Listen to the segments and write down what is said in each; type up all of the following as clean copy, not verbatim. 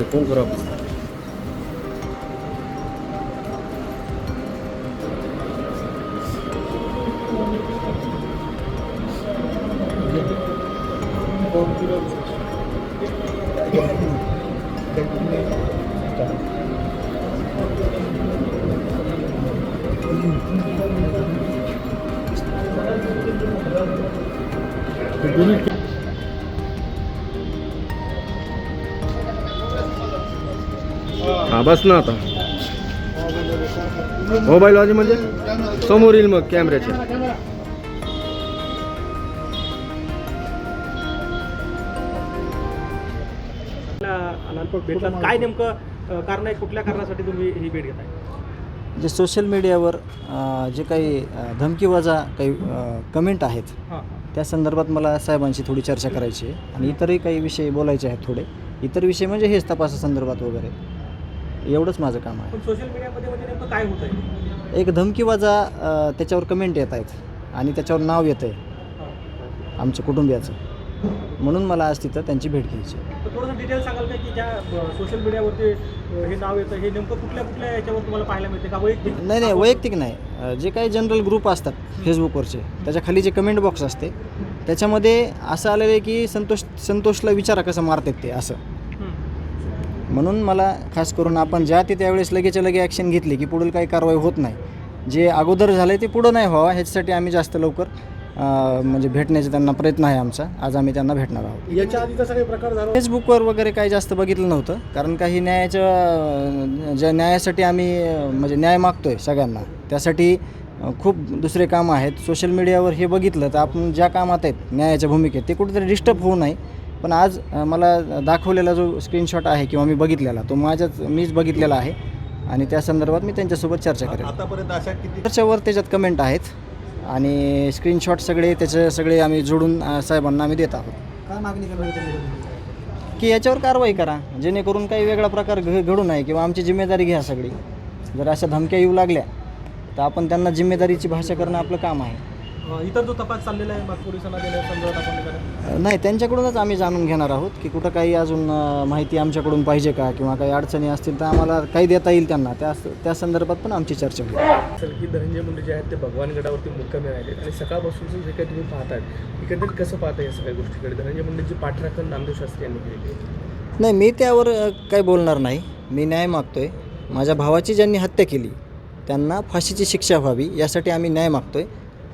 Phone करा. हा बस ना आता. मोबाईल वाजी म्हणजे समोर येईल मग कॅमेऱ्याचे. अनंतपूर भेटलात काय नेमकं कारण आहे, कुठल्या कारणासाठी तुम्ही ही भेट घेताय? जे सोशल मीडियावर जे काही धमकीवजा काही कमेंट आहेत त्या संदर्भात मला साहेबांशी थोडी चर्चा करायची आहे आणि इतरही काही विषय बोलायचे आहेत. थोडे इतर विषय म्हणजे हेच तपासासंदर्भात वगैरे, एवढंच माझं काम आहे. पण सोशल मीडियामध्ये म्हणजे नेमकं काय होत आहे? एक धमकीवजा त्याच्यावर कमेंट येत आहेत आणि त्याच्यावर नाव येतं आहे आमच्या कुटुंबियाचं, म्हणून मला आज तिथं त्यांची भेट घ्यायची. तर थोडंसं डिटेल सांगाल का की ज्या सोशल मीडियावरती हे नाव येतं हे नेमकं कुठल्या याच्यावर तुम्हाला पाहायला मिळते का? वैयक्तिक नाही वैयक्तिक नाही. जे काही जनरल ग्रुप असतात फेसबुकवरचे त्याच्या खाली जे कमेंट बॉक्स असते त्याच्यामध्ये असं आलेलं आहे की संतोषला विचारा कसं मारतात ते असं. म्हणून मला खास करून आपण ज्या ते त्यावेळेस लगेच्या लगे ॲक्शन घेतली की पुढील काही कारवाई होत नाही, जे अगोदर झालं आहे ते पुढं नाही व्हावं ह्याच्यासाठी आम्ही जास्त लवकर म्हणजे भेटण्याचा त्यांना प्रयत्न आहे आमचा. आज आम्ही त्यांना भेटणार आहोत. याच्या आधी तसा काही प्रकार झाला? फेसबुकवर वगैरे काही जास्त बघितलं नव्हतं, कारण काही ज्या न्यायासाठी आम्ही म्हणजे न्याय मागतो आहे सगळ्यांना, त्यासाठी खूप दुसरे कामं आहेत. सोशल मीडियावर हे बघितलं तर आपण ज्या कामात आहेत न्यायाच्या भूमिकेत ते कुठेतरी डिस्टर्ब होऊ नये. पण आज मला दाखवलेला जो स्क्रीनशॉट आहे किंवा मी बघितलेला तो मीच बघितलेला आहे आणि त्या संदर्भात मी त्यांच्यासोबत चर्चा करेन. आतापर्यंत अशा किती त्याच्यावर त्याच्यात कमेंट आहेत आणि स्क्रीनशॉट सगळे आम्ही जोडून साहेबांना आम्ही देत आहोत. काय मागणी करणार की याच्यावर कारवाई करा जेणेकरून काही वेगळा प्रकार घडू नये किंवा आमची जिम्मेदारी घ्या सगळी. जर अशा धमक्या येऊ लागल्या तर आपण त्यांना जिम्मेदारीची भाषा करणं आपलं काम आहे. इतर जो तपास चाललेला आहे मग पोलिसांना देण्या संदर्भात आपण नाही त्यांच्याकडूनच आम्ही जाणून घेणार आहोत की कुठं काही अजून माहिती आमच्याकडून पाहिजे का किंवा काही अडचणी असतील तर आम्हाला काही देता येईल त्यांना, त्या संदर्भात पण आमची चर्चा होईल. की धनंजय मुंडे जे आहेत ते भगवानगडावरती मुक्कामी राहिले आणि सकाळपासूनचं जे काही तुम्ही पाहताय एकंदरीत कसं पाहताय या सगळ्या गोष्टीकडे? धनंजय मुंडेची पाठराखण नामदेव शास्त्री यांनी केली. नाही मी त्यावर काही बोलणार नाही. मी न्याय मागतोय. माझ्या भावाची ज्यांनी हत्या केली त्यांना फाशीची शिक्षा व्हावी यासाठी आम्ही न्याय मागतोय.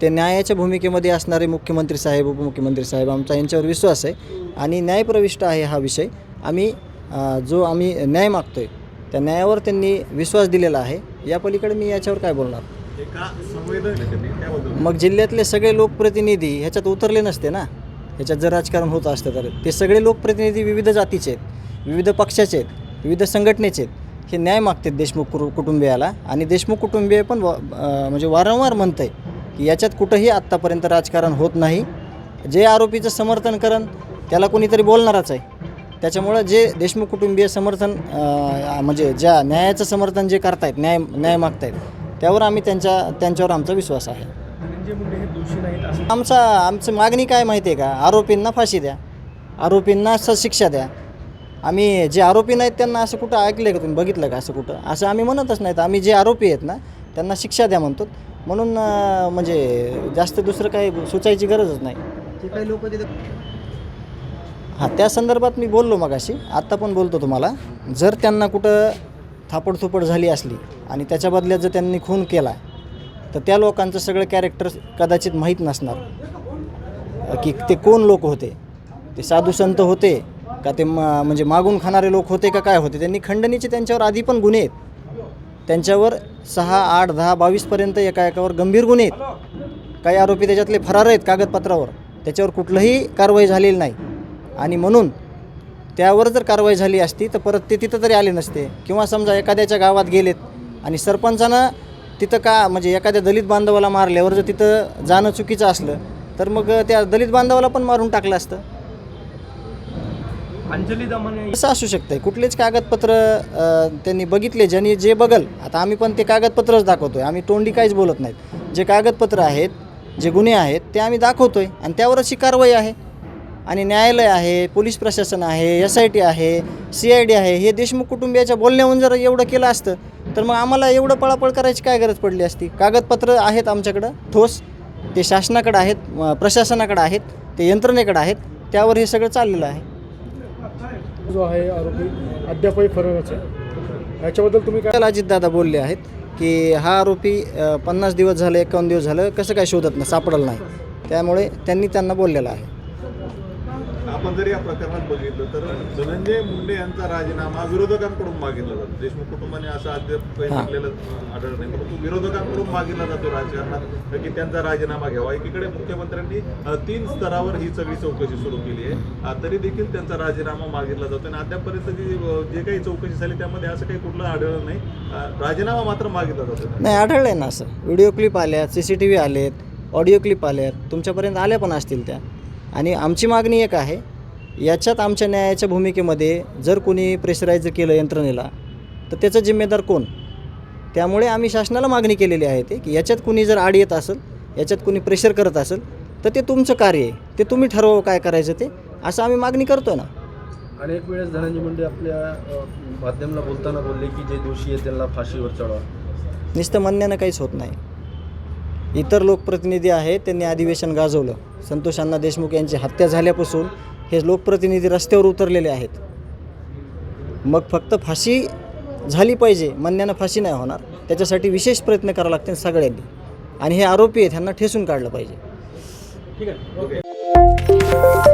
ते न्यायाच्या भूमिकेमध्ये असणारे मुख्यमंत्री साहेब उपमुख्यमंत्री साहेब आमचा यांच्यावर विश्वास आहे आणि न्यायप्रविष्ट आहे हा विषय. आम्ही न्याय मागतोय त्या न्यायावर त्यांनी विश्वास दिलेला आहे. या पलीकडे मी याच्यावर काय बोलणार? मग जिल्ह्यातले सगळे लोकप्रतिनिधी ह्याच्यात उतरले नसते ना. ह्याच्यात जर राजकारण होत असतं तर ते सगळे लोकप्रतिनिधी विविध जातीचे आहेत, विविध पक्षाचे आहेत, विविध संघटनेचे आहेत. हे न्याय मागतात देशमुख कुटुंबियाला आणि देशमुख कुटुंबीय पण म्हणजे वारंवार म्हणतं आहे की याच्यात कुठंही आत्तापर्यंत राजकारण होत नाही. जे आरोपीचं समर्थन करण त्याला कोणीतरी बोलणारच आहे. त्याच्यामुळं जे देशमुख कुटुंबीय समर्थन म्हणजे ज्या न्यायाचं समर्थन जे करतायत न्याय मागतायत त्यावर आम्ही त्यांच्यावर आमचा विश्वास आहे. आमचं मागणी काय माहिती आहे का? आरोपींना फाशी द्या, आरोपींना शिक्षा द्या. आम्ही जे आरोपी नाहीत त्यांना असं कुठं ऐकलं का तुम्ही, बघितलं का असं कुठं? असं आम्ही म्हणतच नाहीत. आम्ही जे आरोपी आहेत ना त्यांना शिक्षा द्या म्हणतो. म्हणून म्हणजे जास्त दुसरं काही सुचायची गरजच नाही. जे काही लोक त्या संदर्भात मी बोललो मगाशी, आत्ता पण बोलतो तुम्हाला. जर त्यांना कुठं थापडथुपड झाली असली आणि त्याच्या बदल्यात जर त्यांनी खून केला तर त्या लोकांचं सगळं कॅरेक्टर कदाचित माहीत नसणार की ते कोण लोक होते. ते साधू संत होते का ते म्हणजे मागून खाणारे लोक होते का काय होते. त्यांनी खंडणीचे त्यांच्यावर आधी पण गुन्हे आहेत. त्यांच्यावर 6, 8, 10, 22पर्यंत एकावर गंभीर गुन्हे आहेत. काही आरोपी त्याच्यातले फरार आहेत कागदपत्रावर, त्याच्यावर कुठलंही कारवाई झालेली नाही. आणि म्हणून त्यावर जर कारवाई झाली असती तर परत ते तिथं तरी आले नसते. किंवा समजा एखाद्याच्या गावात गेलेत आणि सरपंचानं तिथं का म्हणजे एखाद्या दलित बांधवाला मारल्यावर जर तिथं जाणं चुकीचं असलं तर मग त्या दलित बांधवाला पण मारून टाकलं असतं. अंजली दमाने असं असू शकतं. कुठलेच कागदपत्र त्यांनी बघितले, ज्यांनी जे बघल. आता आम्ही पण ते कागदपत्रच दाखवतो आहे. आम्ही तोंडी काहीच बोलत नाहीत. जे कागदपत्र आहेत, जे गुन्हे आहेत ते आम्ही दाखवतो आहे आणि त्यावरच ही कारवाई आहे. आणि न्यायालय आहे, पोलीस प्रशासन आहे, SIT आहे, CID आहे, हे देशमुख कुटुंबियाच्या बोलण्याहून जर एवढं केलं असतं तर मग आम्हाला एवढं पळापळ करायची काय गरज पडली असती. कागदपत्र आहेत आमच्याकडं ठोस, ते शासनाकडे आहेत, प्रशासनाकडे आहेत, ते यंत्रणेकडे आहेत, त्यावर हे सगळं चाललेलं आहे. जो आहे आरोपी अद्यापही फरारच आहे, याच्याबद्दल तुम्ही काय? अजितदादा बोलले आहेत की हा आरोपी 50 दिवस झाले, 51 दिवस झालं कसं काय शोधत नाही, सापडलं नाही, त्यामुळे त्यांनी त्यांना बोललेलं आहे. आपण जर या प्रकरणात बघितलं तर धनंजय मुंडे यांचा राजीनामा विरोधकांकडून मागितला जातो. देशमुख कुटुंबाने असं अद्याप काही म्हटलेलं आढळलं नाही, परंतु विरोधकांकडून मागितला जातो राजकारणात की त्यांचा राजीनामा घ्यावा. एकीकडे मुख्यमंत्र्यांनी 3 स्तरावर ही सगळी चौकशी सुरू केली आहे, तरी देखील त्यांचा राजीनामा मागितला जातो आणि अद्यापपर्यंत जे काही चौकशी झाली त्यामध्ये असं काही कुठलं आढळलं नाही. राजीनामा मात्र मागितला जातो. नाही, आढळलं आहे ना असं. व्हिडिओ क्लिप आल्यात, CCTV आलेत, ऑडिओ क्लिप आल्यात, तुमच्यापर्यंत आल्या पण असतील त्या. आणि आमची मागणी एक आहे, याच्यात आमच्या न्यायाच्या भूमिकेमध्ये जर कोणी प्रेशराईज केलं यंत्रणेला तर त्याचं जिम्मेदार कोण. त्यामुळे आम्ही शासनाला मागणी केलेली आहे ते की याच्यात कुणी जर आड येत असेल, याच्यात कुणी प्रेशर करत असेल तर ते तुमचं कार्य आहे, ते तुम्ही ठरवावं काय करायचं ते, असं आम्ही मागणी करतो ना. अनेक वेळेस धनंजय मुंडे आपल्या माध्यमाला बोलताना बोलले की जे दोषी आहेत त्यांना फाशीवर चढवा. नुसतं म्हणण्यानं काहीच होत नाही. इतर लोकप्रतिनिधी आहेत, त्यांनी अधिवेशन गाजवलं. संतोष अण्णा देशमुख यांची हत्या झाल्यापासून हे लोकप्रतिनिधी रस्त्यावर उतरलेले आहेत. मग फक्त फाशी झाली पाहिजे, म्हणण्यानं फाशी नाही होणार, त्याच्यासाठी विशेष प्रयत्न करावे लागतील सगळ्यांनी. आणि हे आरोपी आहेत, ह्यांना ठेसून काढलं पाहिजे. ठीक आहे.